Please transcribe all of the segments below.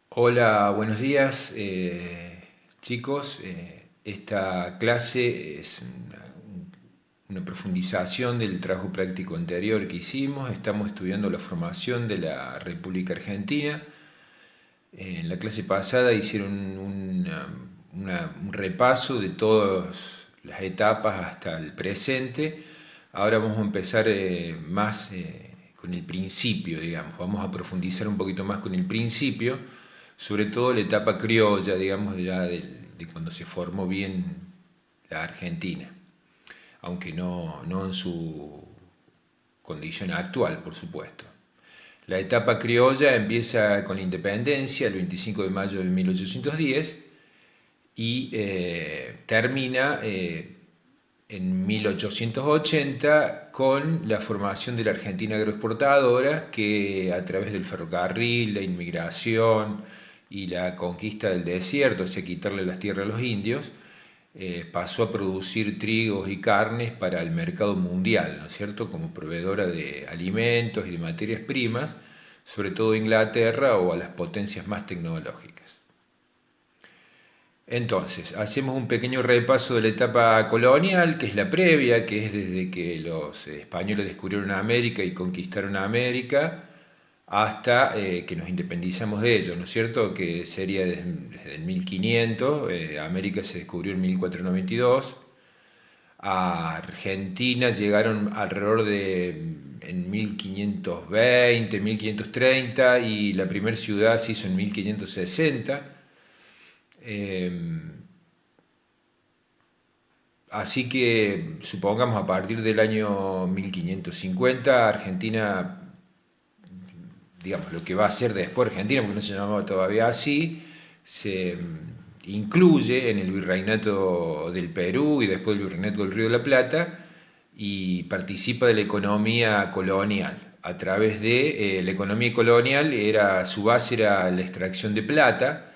Hola, buenos días, chicos. Esta clase es una profundización del trabajo práctico anterior que hicimos. Estamos estudiando la formación de la República Argentina. En la clase pasada hicieron un repaso de todas las etapas hasta el presente. Ahora vamos a empezar más con el principio, digamos. Vamos a profundizar un poquito más con el principio, sobre todo la etapa criolla, digamos, ya de cuando se formó bien la Argentina, aunque no en su condición actual, por supuesto. La etapa criolla empieza con la independencia el 25 de mayo de 1810 y termina en 1880 con la formación de la Argentina agroexportadora, que a través del ferrocarril, la inmigración y la conquista del desierto, o sea, quitarle las tierras a los indios, pasó a producir trigos y carnes para el mercado mundial, ¿no es cierto?, como proveedora de alimentos y de materias primas, sobre todo a Inglaterra o a las potencias más tecnológicas. Entonces, hacemos un pequeño repaso de la etapa colonial, que es la previa, que es desde que los españoles descubrieron América y conquistaron América hasta que nos independizamos de ellos, ¿no es cierto? Que sería desde el 1500, América se descubrió en 1492, a Argentina llegaron alrededor de en 1520, 1530 y la primera ciudad se hizo en 1560. Eh, Así que supongamos a partir del año 1550, Argentina, digamos, lo que va a ser después Argentina, porque no se llamaba todavía así, se incluye en el virreinato del Perú y después el virreinato del Río de la Plata y participa de la economía colonial. A través de la economía colonial, su base era la extracción de plata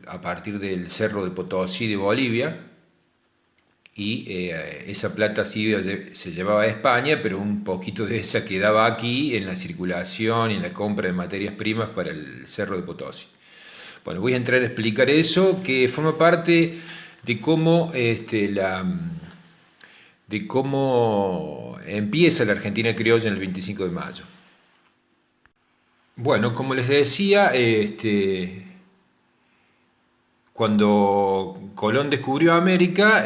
a partir del Cerro de Potosí de Bolivia, y esa plata sí se llevaba a España, pero un poquito de esa quedaba aquí en la circulación y en la compra de materias primas para el Cerro de Potosí. Bueno, voy a entrar a explicar eso, que forma parte de cómo empieza la Argentina criolla en el 25 de mayo. Bueno, como les decía, cuando Colón descubrió América,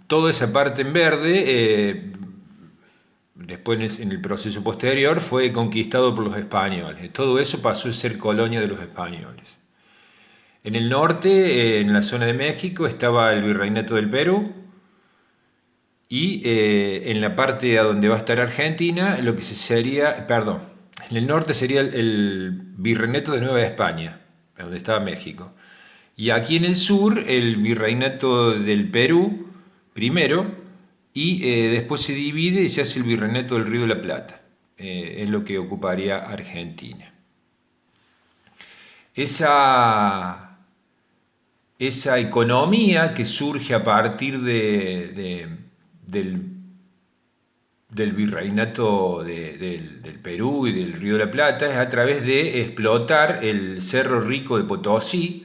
toda esa parte en verde, después en el proceso posterior, fue conquistado por los españoles. Todo eso pasó a ser colonia de los españoles. En el norte, en la zona de México, estaba el virreinato del Perú, y en la parte a donde va a estar Argentina, lo que sería, perdón, en el norte sería el virreinato de Nueva España, donde estaba México. Y aquí en el sur, el virreinato del Perú, primero, y después se divide y se hace el virreinato del Río de la Plata, es lo que ocuparía Argentina. Esa, esa economía que surge a partir del, del virreinato del Perú y del Río de la Plata es a través de explotar el Cerro Rico de Potosí,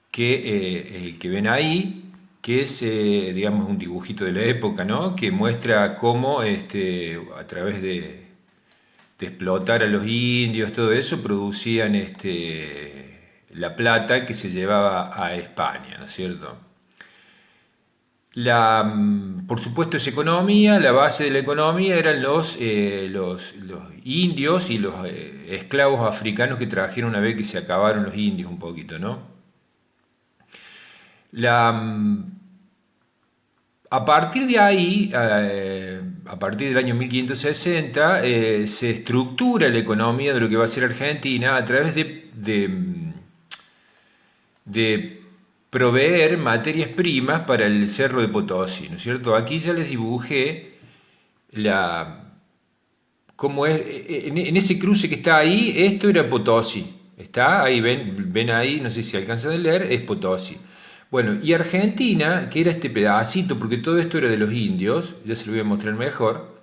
que el que ven ahí, que es, digamos, un dibujito de la época, ¿no? Que muestra cómo a través de explotar a los indios, todo eso, producían la plata que se llevaba a España, ¿no es cierto? Por supuesto, es economía, la base de la economía eran los indios y los esclavos africanos que trajeron una vez que se acabaron los indios un poquito, ¿no? La, a partir de ahí, a partir del año 1560, se estructura la economía de lo que va a ser Argentina a través de proveer materias primas para el Cerro de Potosí, ¿no es cierto? Aquí ya les dibujé la, cómo es, en ese cruce que está ahí, esto era Potosí, está ahí, ven ahí, no sé si alcanzan a leer, es Potosí. Bueno, y Argentina, que era este pedacito, porque todo esto era de los indios, ya se lo voy a mostrar mejor,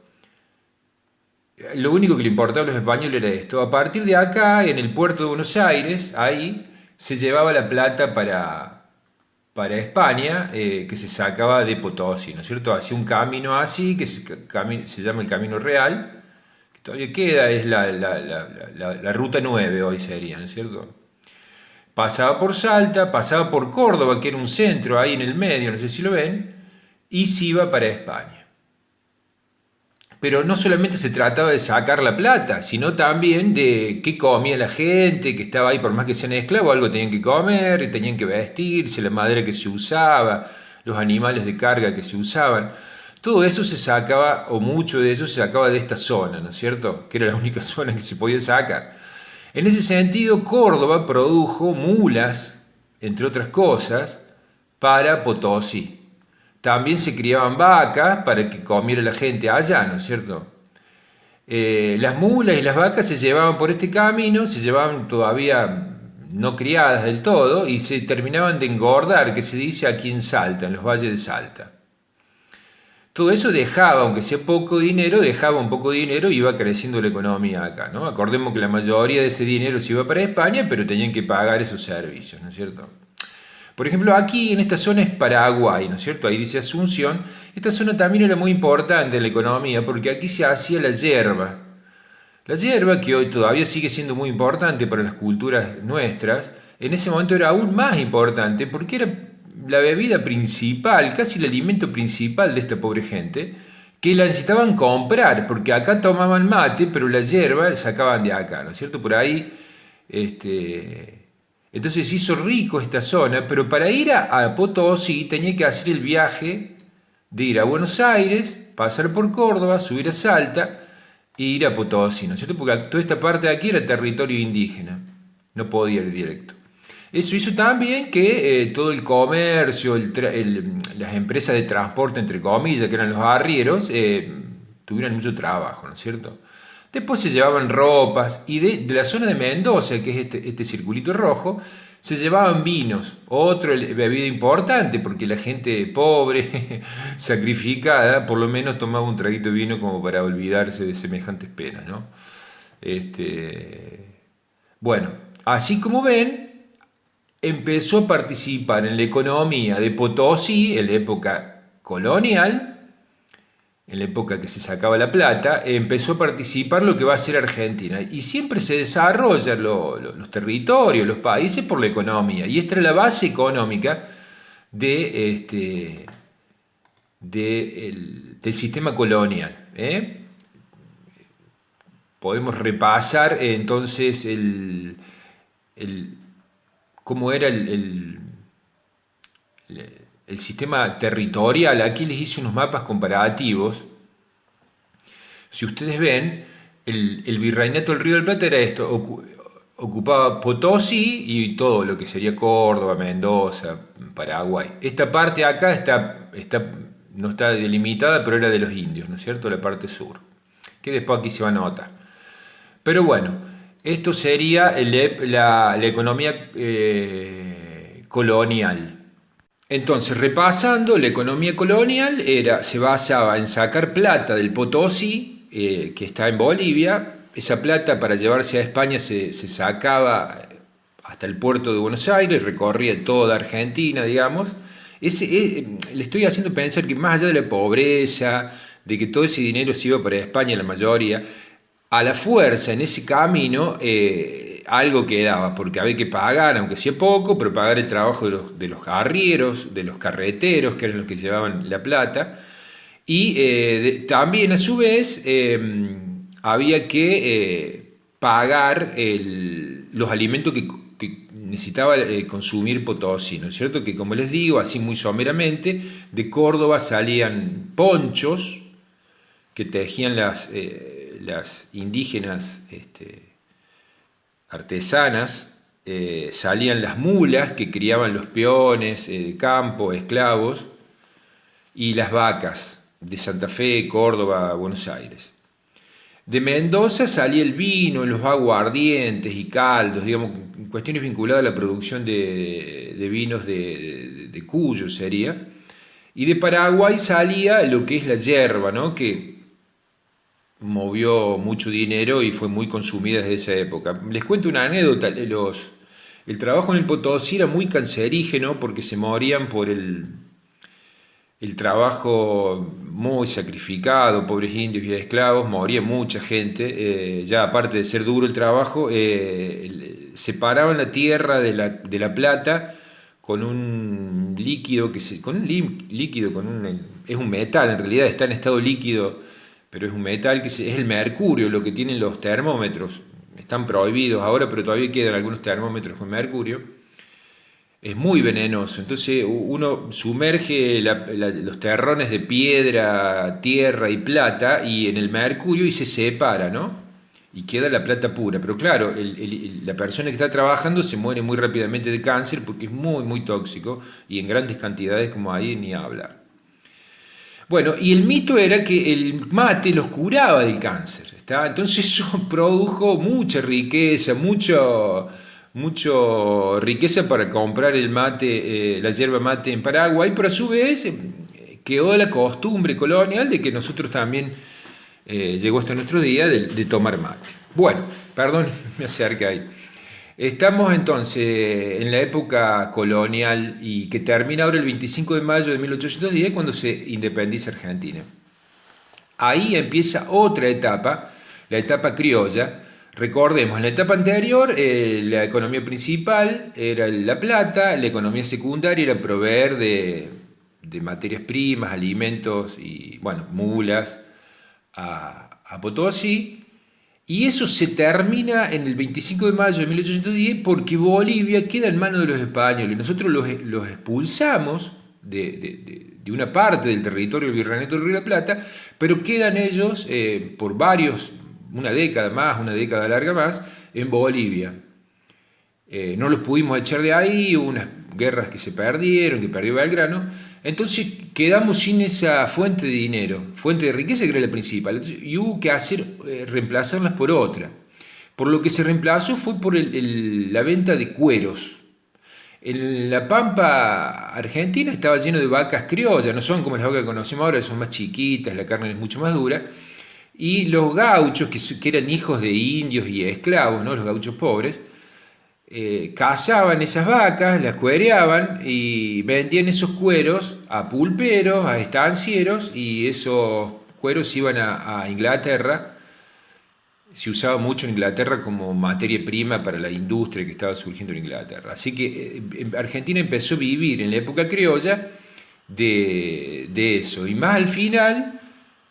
lo único que le importaba a los españoles era esto. A partir de acá, en el puerto de Buenos Aires, ahí se llevaba la plata para España, que se sacaba de Potosí, ¿no es cierto? Hacía un camino así, que se llama el Camino Real, que todavía queda, es la Ruta 9 hoy sería, ¿no es cierto? Pasaba por Salta, pasaba por Córdoba, que era un centro ahí en el medio, no sé si lo ven, y se iba para España. Pero no solamente se trataba de sacar la plata, sino también de qué comía la gente que estaba ahí, por más que sean esclavos, algo tenían que comer, tenían que vestirse, la madera que se usaba, los animales de carga que se usaban. Todo eso se sacaba, o mucho de eso se sacaba de esta zona, ¿no es cierto? Que era la única zona que se podía sacar. En ese sentido, Córdoba produjo mulas, entre otras cosas, para Potosí. También se criaban vacas para que comiera la gente allá, ¿no es cierto? Las mulas y las vacas se llevaban por este camino, se llevaban todavía no criadas del todo y se terminaban de engordar, que se dice aquí en Salta, en los valles de Salta. Todo eso dejaba, aunque sea poco dinero, dejaba un poco de dinero y iba creciendo la economía acá, ¿no? Acordemos que la mayoría de ese dinero se iba para España, pero tenían que pagar esos servicios, ¿no es cierto? Por ejemplo, aquí en esta zona es Paraguay, ¿no es cierto? Ahí dice Asunción. Esta zona también era muy importante en la economía porque aquí se hacía la yerba. La yerba, que hoy todavía sigue siendo muy importante para las culturas nuestras, en ese momento era aún más importante porque era la bebida principal, casi el alimento principal de esta pobre gente, que la necesitaban comprar, porque acá tomaban mate, pero la yerba la sacaban de acá, ¿no es cierto? Por ahí, entonces se hizo rico esta zona, pero para ir a Potosí tenía que hacer el viaje de ir a Buenos Aires, pasar por Córdoba, subir a Salta e ir a Potosí, ¿no es cierto? Porque toda esta parte de aquí era territorio indígena, no podía ir directo. Eso hizo también que todo el comercio, las empresas de transporte, entre comillas, que eran los arrieros, tuvieran mucho trabajo, ¿no es cierto? Después se llevaban ropas y de la zona de Mendoza, que es este circulito rojo, se llevaban vinos, otra bebida importante, porque la gente pobre, sacrificada, por lo menos tomaba un traguito de vino como para olvidarse de semejantes penas, ¿no? Bueno, así como ven, empezó a participar en la economía de Potosí en la época colonial, en la época que se sacaba la plata, empezó a participar lo que va a ser Argentina. Y siempre se desarrollan los territorios, los países por la economía. Y esta era la base económica del sistema colonial. Podemos repasar entonces el- cómo era el sistema territorial. Aquí les hice unos mapas comparativos. Si ustedes ven, el virreinato del Río del Plata era esto, ocupaba Potosí y todo lo que sería Córdoba, Mendoza, Paraguay. Esta parte acá no está delimitada, pero era de los indios, ¿no es cierto? La parte sur, que después aquí se va a notar. Pero bueno, esto sería la economía colonial. Entonces, repasando, la economía colonial se basaba en sacar plata del Potosí, que está en Bolivia. Esa plata para llevarse a España se sacaba hasta el puerto de Buenos Aires, recorría toda Argentina, digamos. Le estoy haciendo pensar que más allá de la pobreza, de que todo ese dinero se iba para España, la mayoría, a la fuerza en ese camino algo quedaba, porque había que pagar, aunque sea poco, pero pagar el trabajo de los arrieros, de los carreteros, que eran los que llevaban la plata, y también a su vez había que pagar los alimentos que necesitaba consumir Potosí, ¿no es cierto? Que como les digo, así muy someramente, de Córdoba salían ponchos que tejían las indígenas artesanas, salían las mulas que criaban los peones de campo, esclavos, y las vacas de Santa Fe, Córdoba, Buenos Aires. De Mendoza salía el vino, los aguardientes y caldos, digamos, cuestiones vinculadas a la producción de vinos de Cuyo sería. Y de Paraguay salía lo que es la yerba, ¿no? Que movió mucho dinero y fue muy consumida desde esa época. Les cuento una anécdota, el trabajo en el Potosí era muy cancerígeno porque se morían por el trabajo muy sacrificado, pobres indios y esclavos, moría mucha gente, ya aparte de ser duro el trabajo, separaban la tierra de la plata con un líquido líquido, es un metal, en realidad está en estado líquido, pero es un metal es el mercurio, lo que tienen los termómetros, están prohibidos ahora, pero todavía quedan algunos termómetros con mercurio. Es muy venenoso. Entonces uno sumerge los terrones de piedra, tierra y plata y en el mercurio y se separa, ¿no? Y queda la plata pura. Pero claro, la persona que está trabajando se muere muy rápidamente de cáncer porque es muy, muy tóxico y en grandes cantidades como ahí ni hablar. Bueno, y el mito era que el mate los curaba del cáncer, ¿está? Entonces eso produjo mucha riqueza, mucho riqueza para comprar el mate, la yerba mate en Paraguay, pero a su vez quedó la costumbre colonial de que nosotros también llegó hasta nuestro día de tomar mate. Bueno, perdón, me acerca ahí. Estamos entonces en la época colonial y que termina ahora el 25 de mayo de 1810 cuando se independiza Argentina. Ahí empieza otra etapa, la etapa criolla. Recordemos, en la etapa anterior la economía principal era la plata, la economía secundaria era proveer de materias primas, alimentos y, bueno, mulas a Potosí. Y eso se termina en el 25 de mayo de 1810 porque Bolivia queda en manos de los españoles. Nosotros los expulsamos de una parte del territorio del Virreinato del Río de la Plata, pero quedan ellos por una década más, una década larga más, en Bolivia. No los pudimos echar de ahí, hubo unas guerras que se perdieron, que perdió Belgrano, entonces quedamos sin esa fuente de dinero, fuente de riqueza que era la principal, entonces, y hubo que reemplazarlas por otra. Por lo que se reemplazó fue por la venta de cueros. En la pampa argentina estaba lleno de vacas criollas, no son como las vacas que conocemos ahora, son más chiquitas, la carne es mucho más dura, y los gauchos, que eran hijos de indios y esclavos, ¿no? Los gauchos pobres, cazaban esas vacas, las cuereaban y vendían esos cueros a pulperos, a estancieros y esos cueros iban a Inglaterra. Se usaba mucho en Inglaterra como materia prima para la industria que estaba surgiendo en Inglaterra. Así que Argentina empezó a vivir en la época criolla de eso. Y más al final,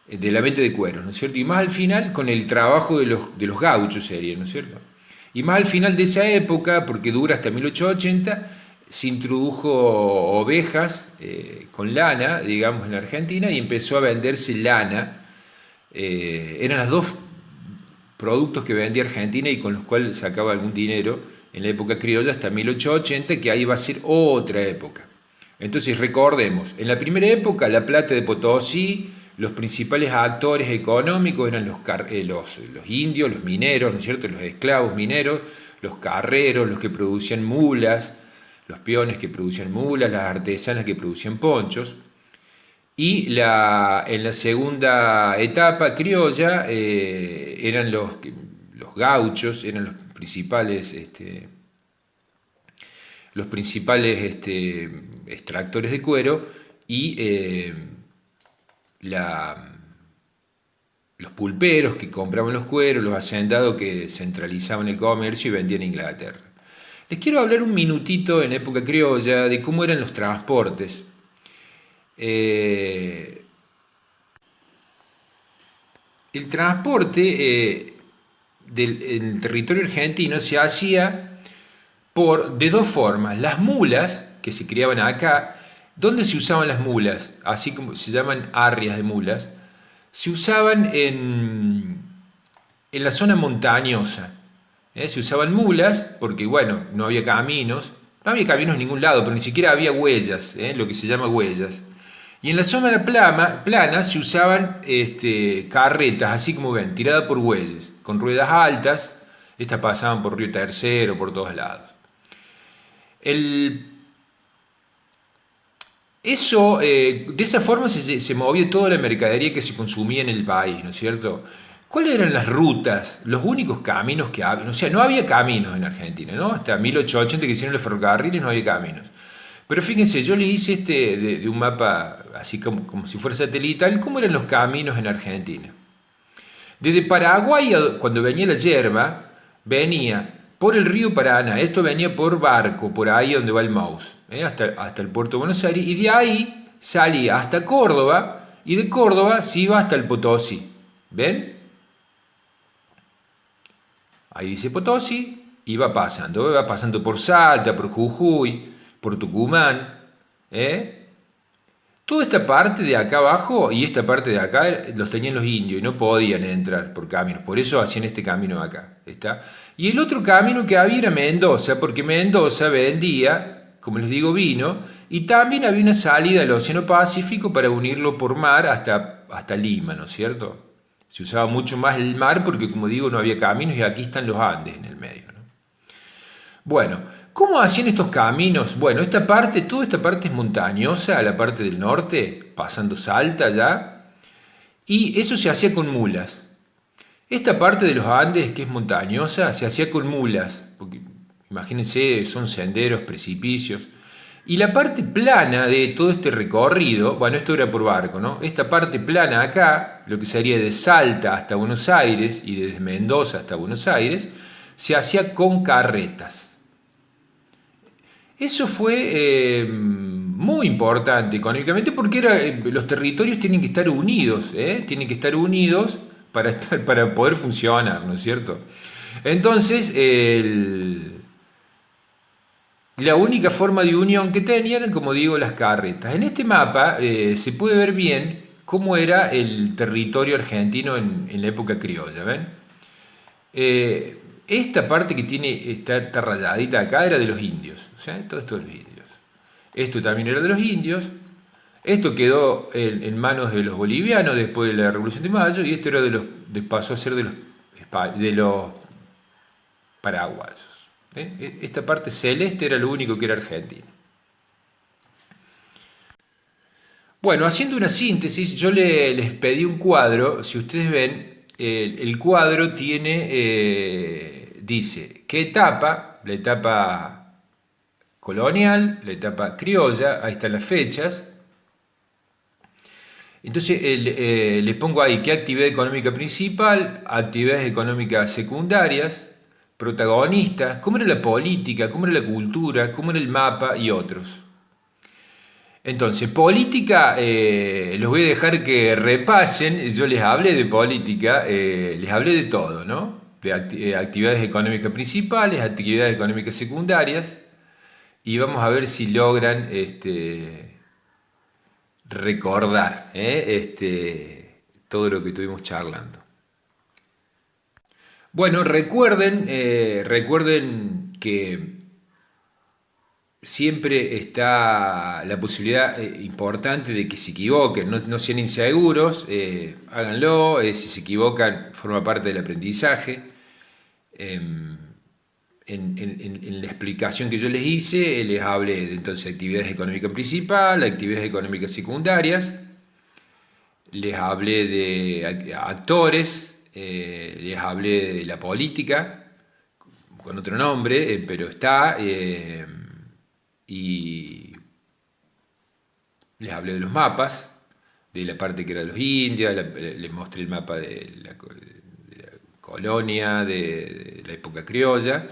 de la venta de cueros, ¿no es cierto? Y más al final con el trabajo de los gauchos sería, ¿no es cierto? Y más al final de esa época, porque dura hasta 1880, se introdujo ovejas con lana, digamos, en Argentina y empezó a venderse lana. Eran los dos productos que vendía Argentina y con los cuales sacaba algún dinero en la época criolla hasta 1880, que ahí va a ser otra época. Entonces recordemos, en la primera época la plata de Potosí, los principales actores económicos eran los indios, los mineros, ¿no es cierto?, los esclavos mineros, los carreros, los que producían mulas, los peones que producían mulas, las artesanas que producían ponchos. Y en la segunda etapa criolla eran los gauchos, eran los principales extractores de cuero y los pulperos que compraban los cueros, los hacendados que centralizaban el comercio y vendían a Inglaterra. Les quiero hablar un minutito en época criolla de cómo eran los transportes. El transporte en el territorio argentino se hacía de dos formas. Las mulas, que se criaban acá, ¿dónde se usaban las mulas? Así como se llaman arrias de mulas, se usaban en la zona montañosa. Se usaban mulas porque, bueno, no había caminos en ningún lado, pero ni siquiera había huellas, lo que se llama huellas. Y en la zona plana se usaban carretas, así como ven, tiradas por bueyes, con ruedas altas. Estas pasaban por Río Tercero, por todos lados. De esa forma se movía toda la mercadería que se consumía en el país, ¿no es cierto? ¿Cuáles eran las rutas, los únicos caminos que había? O sea, no había caminos en Argentina, ¿no? Hasta 1880 que hicieron los ferrocarriles no había caminos. Pero fíjense, yo les hice de un mapa así como si fuera satelital, cómo eran los caminos en Argentina. Desde Paraguay, cuando venía la yerba, venía por el río Paraná, esto venía por barco, por ahí donde va el Maus, hasta el puerto de Buenos Aires, y de ahí salía hasta Córdoba, y de Córdoba se iba hasta el Potosí. ¿Ven? Ahí dice Potosí, y va pasando por Salta, por Jujuy, por Tucumán, ¿eh? Toda esta parte de acá abajo y esta parte de acá los tenían los indios y no podían entrar por caminos, por eso hacían este camino acá, ¿está? Y el otro camino que había era Mendoza, porque Mendoza vendía, como les digo, vino, y también había una salida al Océano Pacífico para unirlo por mar hasta Lima, ¿no es cierto? Se usaba mucho más el mar porque, como digo, no había caminos y aquí están los Andes en el medio, ¿no? Bueno, ¿cómo hacían estos caminos? Bueno, toda esta parte es montañosa, la parte del norte, pasando Salta ya, y eso se hacía con mulas. Esta parte de los Andes, que es montañosa, se hacía con mulas, porque imagínense, son senderos, precipicios. Y la parte plana de todo este recorrido, bueno, esto era por barco, ¿no? Esta parte plana acá, lo que sería de Salta hasta Buenos Aires y desde Mendoza hasta Buenos Aires, se hacía con carretas. Eso fue muy importante económicamente porque los territorios tienen que estar unidos, tienen que estar unidos para poder funcionar, ¿no es cierto? Entonces, la única forma de unión que tenían, como digo, las carretas. En este mapa se puede ver bien cómo era el territorio argentino en la época criolla, ¿ven? Esta parte que está rayadita acá era de los indios, o sea, todo esto de los indios. Esto también era de los indios. Esto quedó en manos de los bolivianos después de la Revolución de Mayo y esto era pasó a ser de los paraguayos. Esta parte celeste era lo único que era argentino. Bueno, haciendo una síntesis, yo les pedí un cuadro. Si ustedes ven, el cuadro dice qué etapa, la etapa colonial, la etapa criolla, ahí están las fechas. Entonces le pongo ahí qué actividad económica principal, actividades económicas secundarias, protagonistas, cómo era la política, cómo era la cultura, cómo era el mapa y otros. Entonces, política, los voy a dejar que repasen, yo les hablé de política, les hablé de todo, ¿no? De actividades económicas principales, actividades económicas secundarias, y vamos a ver si logran recordar todo lo que estuvimos charlando. Bueno, recuerden que siempre está la posibilidad importante de que se equivoquen, no sean inseguros, háganlo, si se equivocan forma parte del aprendizaje. En la explicación que yo les hice, les hablé de entonces actividades económicas principales, actividades económicas secundarias, les hablé de actores, les hablé de la política, con otro nombre, pero está, y les hablé de los mapas, de la parte que era de los indios, les mostré el mapa de la colonia, de la época criolla,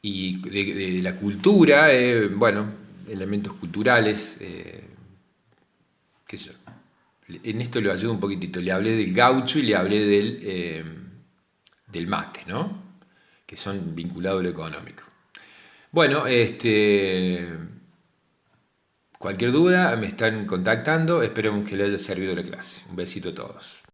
y de la cultura, bueno, elementos culturales, qué sé yo. En esto lo ayudo un poquitito, le hablé del gaucho y le hablé del mate, ¿no? Que son vinculados a lo económico. Bueno, cualquier duda me están contactando, esperemos que les haya servido la clase. Un besito a todos.